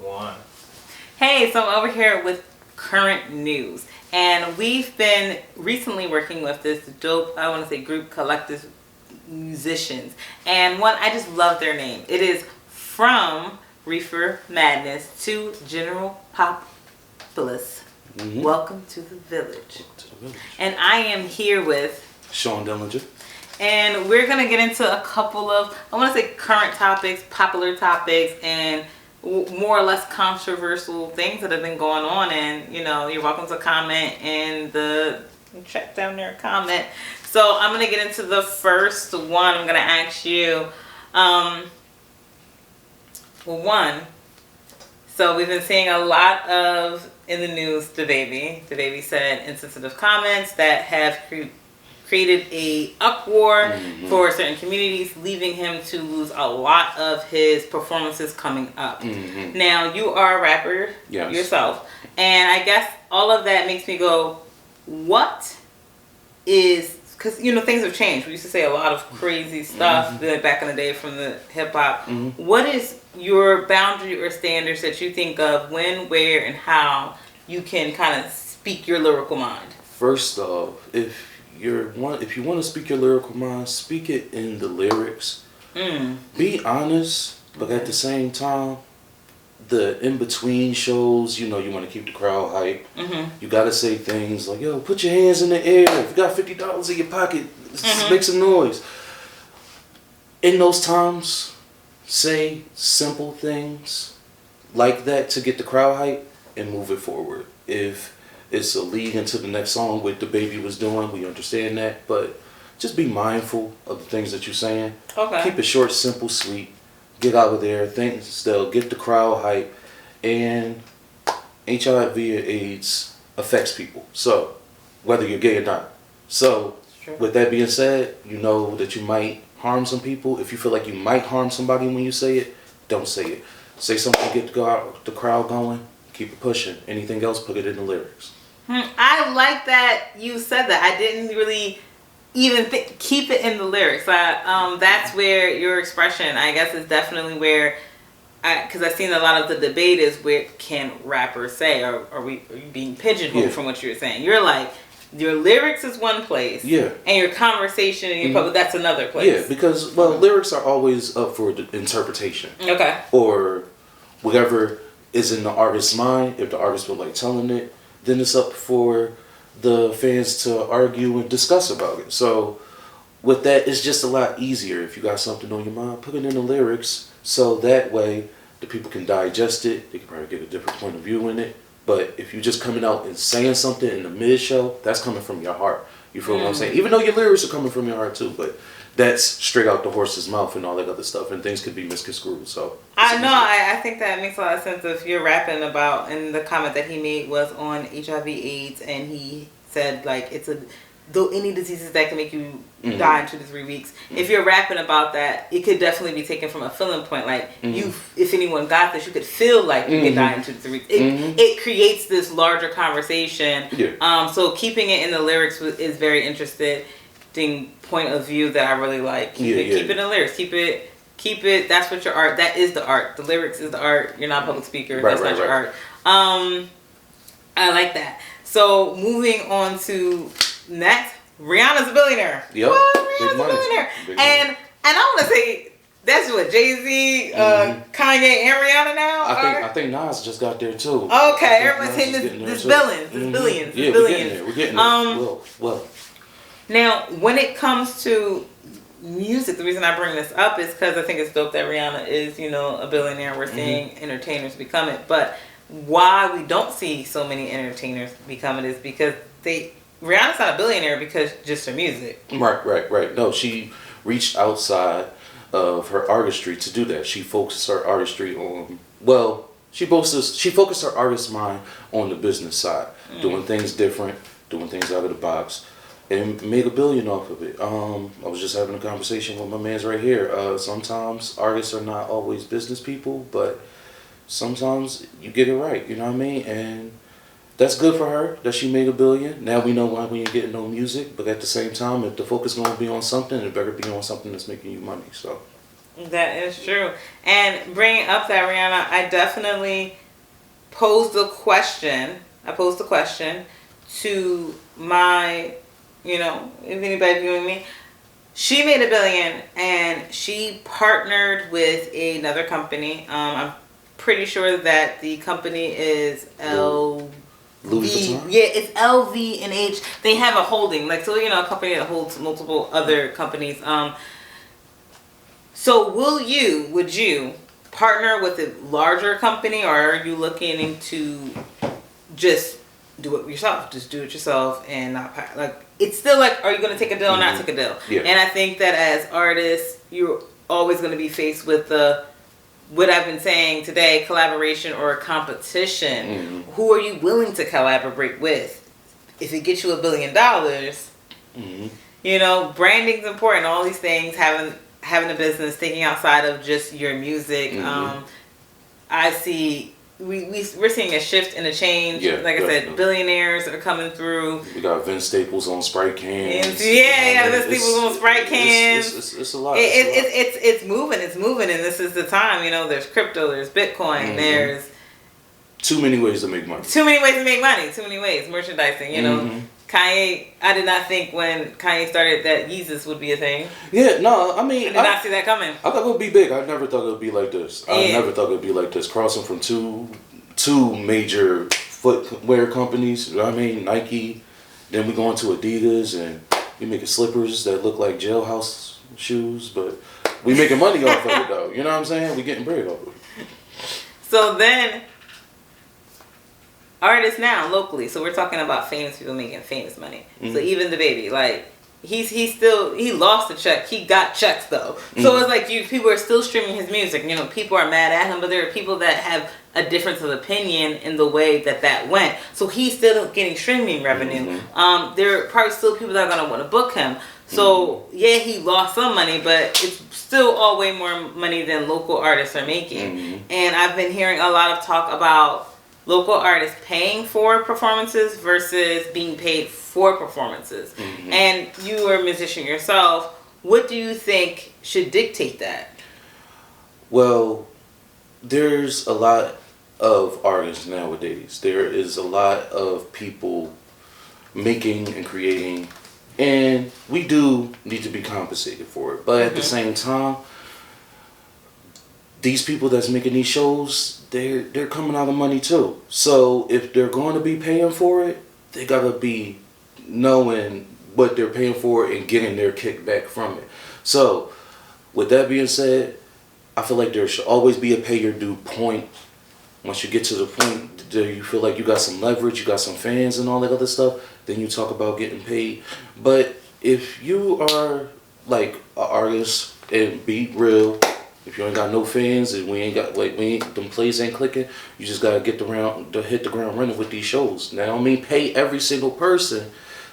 One. Hey, so I'm over here with current news. And we've been recently working with this dope, I want to say group, collective musicians. And one, I just love their name. It is From Reefer Madness to General Populous. Mm-hmm. Welcome to the village. To the village. And I am here with Sean Dillinger. And we're going to get into a couple of, I want to say current topics, popular topics, and more or less controversial things that have been going on. And, you know, you're welcome to comment in the check down there, comment. So I'm going to get into the first one. I'm going to ask you, so we've been seeing a lot of, in the news, DaBaby said insensitive comments that have created a uproar for certain communities, leaving him to lose a lot of his performances coming up. Now, you are a rapper yourself, and I guess all of that makes me go, what is, because, you know, things have changed. We used to say a lot of crazy stuff back in the day from the hip-hop. What is your boundary or standards that you think of when, where, and how you can kind of speak your lyrical mind? First off, if you want to speak your lyrical mind, speak it in the lyrics. Be honest, but at the same time, the in-between shows, you know, you want to keep the crowd hype. You got to say things like, yo, put your hands in the air. If you got $50 in your pocket, make some noise. In those times, say simple things like that to get the crowd hype and move it forward. If it's a lead into the next song, what DaBaby was doing, we understand that, but just be mindful of the things that you're saying. Okay. Keep it short, simple, sweet. Get out of there, things that'll get the crowd hype. And HIV or AIDS affects people, so whether you're gay or not. So with that being said, you know that you might harm some people. If you feel like you might harm somebody when you say it, don't say it. Say something to get the crowd going. Keep it pushing. Anything else, put it in the lyrics. I like that you said that. I didn't really even keep it in the lyrics. That's where your expression, I guess, is definitely where, because I've seen a lot of the debate is where can rappers say, or are you being pigeonholed from what you're saying? You're like, your lyrics is one place, and your conversation and your public, that's another place. Yeah, because, well, lyrics are always up for interpretation. Okay. Or whatever is in the artist's mind. If the artist feel like telling it, then it's up for the fans to argue and discuss about it. So with that, it's just a lot easier. If you got something on your mind, put it in the lyrics, so that way the people can digest it. They can probably get a different point of view in it. But if you're just coming out and saying something in the mid-show, that's coming from your heart. You feel what I'm saying? Even though your lyrics are coming from your heart too, but that's straight out the horse's mouth and all that other stuff, and things could be misconstrued. So I think that makes a lot of sense. If you're rapping about, and the comment that he made was on HIV/AIDS, and he said like it's though any diseases that can make you die in 2 to 3 weeks. If you're rapping about that, it could definitely be taken from a feeling point. Like if anyone got this, you could feel like you could die in 2 to 3 weeks. It creates this larger conversation. So keeping it in the lyrics is very interesting point of view that I really like. Keep it in the lyrics. Keep it. That's what your art. That is the art. The lyrics is the art. You're not a public speaker. That's not your art. I like that. So moving on to next, Rihanna's a billionaire. Yep. Rihanna's a billionaire. And I want to say that's what Jay-Z, Kanye, and Rihanna now are. I think Nas just got there too. Okay, everyone's hitting this billions. We're getting there. Well. Now, when it comes to music, the reason I bring this up is because I think it's dope that Rihanna is, you know, a billionaire. We're seeing entertainers become it. But why we don't see so many entertainers become it is because Rihanna's not a billionaire because just her music. Right. No, she reached outside of her artistry to do that. She focused her artistry on, she focused her artist mind on the business side, doing things different, doing things out of the box, and made $1 billion off of it. I was just having a conversation with my man's right here. Sometimes artists are not always business people, but sometimes you get it right, you know what I mean? And that's good for her that she made $1 billion. Now we know why we ain't getting no music, but at the same time, if the focus is going to be on something, it better be on something that's making you money. So That is true. And bringing up that, Rihanna, I definitely posed a question. I posed a question to my, if anybody viewing me. She made $1 billion and she partnered with another company. I'm pretty sure that the company is LV. Louis Vuitton? Yeah, it's LV and H. They have a holding, like, so, a company that holds multiple other companies. So would you partner with a larger company, or are you looking into just do it yourself? Just do it yourself and not like, it's still like, are you going to take a deal or not take a deal? Yeah. And I think that as artists, you're always going to be faced with what I've been saying today, collaboration or competition. Who are you willing to collaborate with? If it gets you $1 billion, branding's important. All these things, having a business, thinking outside of just your music. I see we're seeing a shift and a change. Yeah, like I said, billionaires are coming through. We got Vince Staples on Sprite cans. Vince Staples on Sprite cans. It's a lot. It's moving, and this is the time. There's crypto, there's Bitcoin, there's too many ways to make money. Too many ways. Merchandising, Kanye, I did not think when Kanye started that Yeezus would be a thing. Yeah, no, I mean, I did not see that coming. I thought it would be big. I never thought it would be like this. I never thought it would be like this. Crossing from two major footwear companies. I mean, Nike. Then we go into Adidas, and we making slippers that look like jailhouse shoes, but we making money off of it though. You know what I'm saying? We getting bread off of it. So then, artists now locally. So we're talking about famous people making famous money. So even the baby, like he lost a check. He got checks though. So it's like people are still streaming his music. People are mad at him, but there are people that have a difference of opinion in the way that went. So he's still getting streaming revenue. There are probably still people that are gonna want to book him. So yeah, he lost some money, but it's still all way more money than local artists are making. And I've been hearing a lot of talk about local artists paying for performances versus being paid for performances. And you are a musician yourself. What do you think should dictate that? Well, there's a lot of artists nowadays. There is a lot of people making and creating, and we do need to be compensated for it. But at the same time, these people that's making these shows, they're coming out of money too. So if they're going to be paying for it, they gotta be knowing what they're paying for and getting their kickback from it. So with that being said, I feel like there should always be a pay your due point. Once you get to the point that you feel like you got some leverage, you got some fans and all that other stuff, then you talk about getting paid. But if you are like an artist, and be real, if you ain't got no fans and them plays ain't clicking, you just gotta hit the ground running with these shows. Now I don't mean pay every single person,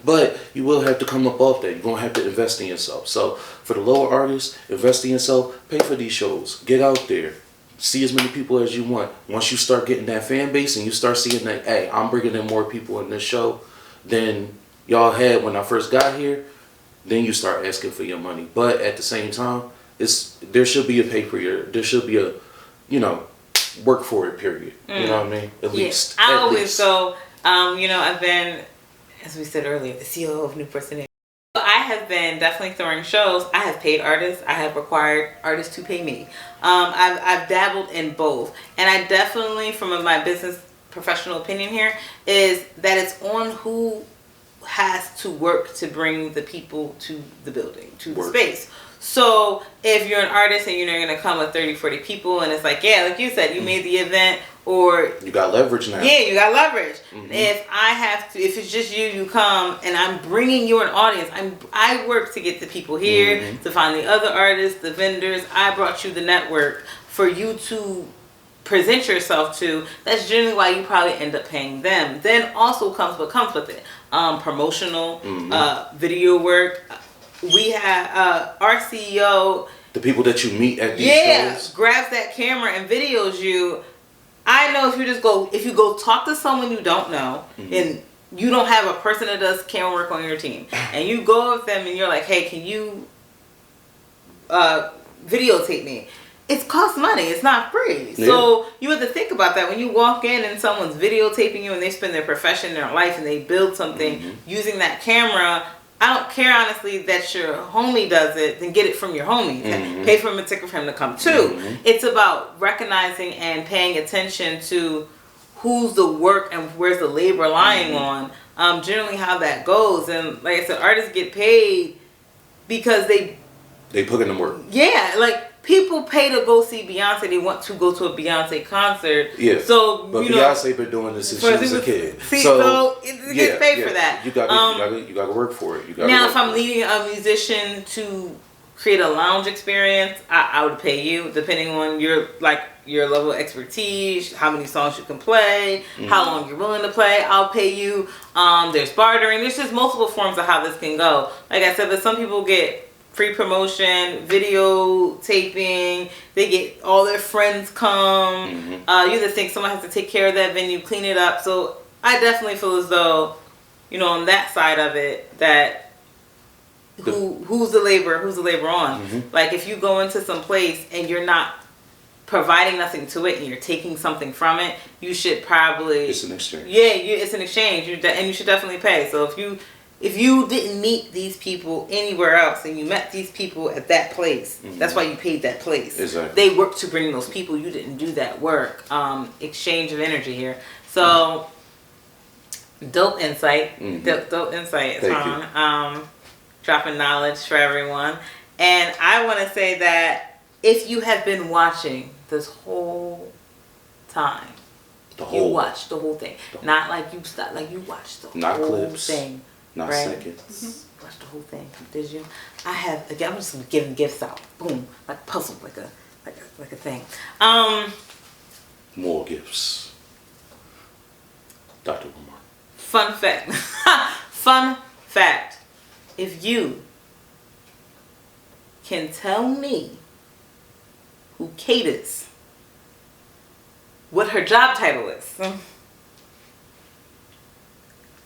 but you will have to come up off that. You're gonna have to invest in yourself. So for the lower artists, invest in yourself, pay for these shows, get out there, see as many people as you want. Once you start getting that fan base and you start seeing that, hey, I'm bringing in more people in this show than y'all had when I first got here, then you start asking for your money. But at the same time, there should be a there should be a, work for it period. You know what I mean? At least. I always go, I've been, as we said earlier, the CEO of New Person. I have been definitely throwing shows. I have paid artists. I have required artists to pay me. I've dabbled in both. And I definitely, from my business professional opinion here, is that it's on who has to work to bring the people to the building, to the space. So if you're an artist and you're going to come with 30, 40 people and it's like, yeah, like you said, you made the event, or you got leverage now. Yeah, you got leverage. If it's just you come and I'm bringing you an audience, I work to get the people here, to find the other artists, the vendors. I brought you the network for you to present yourself to. That's generally why you probably end up paying them. Then also comes what comes with it. Promotional, video work. We have our CEO. The people that you meet at these shows. Grabs that camera and videos you. I know if you go talk to someone you don't know, and you don't have a person that does camera work on your team, and you go with them and you're like, hey, can you videotape me. It costs money. It's not free. So you have to think about that when you walk in and someone's videotaping you and they spend their profession, their life, and they build something using that camera. I don't care, honestly, that your homie does it. Then get it from your homie. Pay for him a ticket for him to come too. It's about recognizing and paying attention to who's the work and where's the labor lying on. Generally how that goes. And like I said, artists get paid because they put in the work. Yeah, like people pay to go see Beyonce. They want to go to a Beyonce concert. Yeah. So but Beyonce been doing this since she was a kid. So it gets paid for that. You got to work for it. Now, if I'm leading a musician to create a lounge experience, I would pay you depending on your level of expertise, how many songs you can play, how long you're willing to play. I'll pay you. There's bartering. There's just multiple forms of how this can go. Like I said, but some people get free promotion, video taping. They get all their friends come. You have to think someone has to take care of that venue, clean it up. So I definitely feel as though, on that side of it, that who's the labor on? Like if you go into some place and you're not providing nothing to it and you're taking something from it, you should probably... It's an exchange. Yeah, it's an exchange. And you should definitely pay. So if you didn't meet these people anywhere else and you met these people at that place, that's why you paid that place. Exactly. They worked to bring those people. You didn't do that work. Exchange of energy here. So, dope insight. Dope insight, Tom. Dropping knowledge for everyone. And I want to say that if you have been watching this whole time, you watched the whole thing. Not like you stopped, like you watched the whole thing. Not seconds. Watch the whole thing. Did you? I'm just giving gifts out. Boom, like a puzzle, like a thing. More gifts. Dr. Lamar. Fun fact. Fun fact. If you can tell me who Kate is, what her job title is,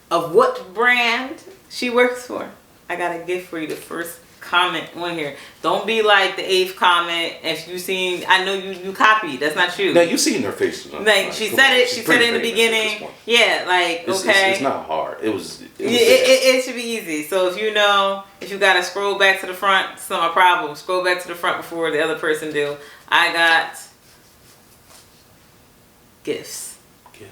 of what brand she works for, I got a gift for you. The first comment on here. Don't be like the 8th comment. If you seen, I know you copied. That's not you. Now you seen her face. Like she said it. She said it in the beginning. Yeah, like okay. It's not hard. It should be easy. So if you gotta scroll back to the front, it's not my problem. Scroll back to the front before the other person do. I got gifts.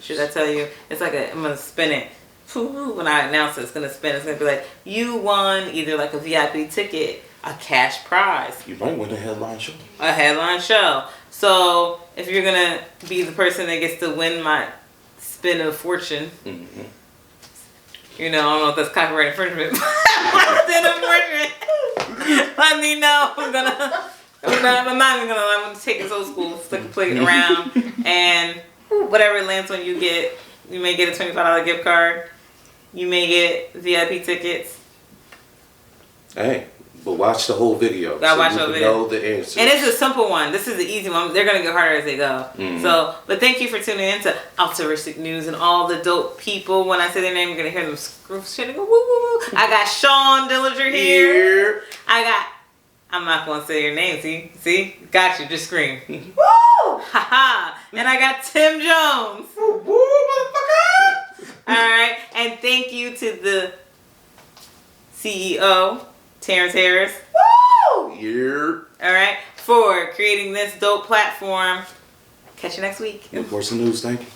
Should I tell you? It's like I'm gonna spin it. When I announce it, it's gonna spin. It's gonna be like you won either like a VIP ticket, a cash prize. You might win a headline show. A headline show. So if you're gonna be the person that gets to win my spin of fortune, I don't know if that's copyright infringement. My spin of fortune. Let me know. I'm not even gonna. I'm gonna take this old school, stick a plate around, and whatever it lands on, you get. You may get a $25 gift card. You may get VIP tickets. Hey, but watch the whole video. Watch the whole video. Know the answer. And it's a simple one. This is the easy one. They're gonna get harder as they go. So, but thank you for tuning in to Altruistic News and all the dope people. When I say their name, you're gonna hear them screw shit and go woo woo woo. I got Sean Dillinger here. I'm not gonna say your name. See, got you. Just scream. Woo! Haha. And I got Tim Jones. Woo, motherfucker! All right, and thank you to the CEO, Terrence Harris. Woo! Yeah. All right, for creating this dope platform. Catch you next week. Of course, the news. Thank you.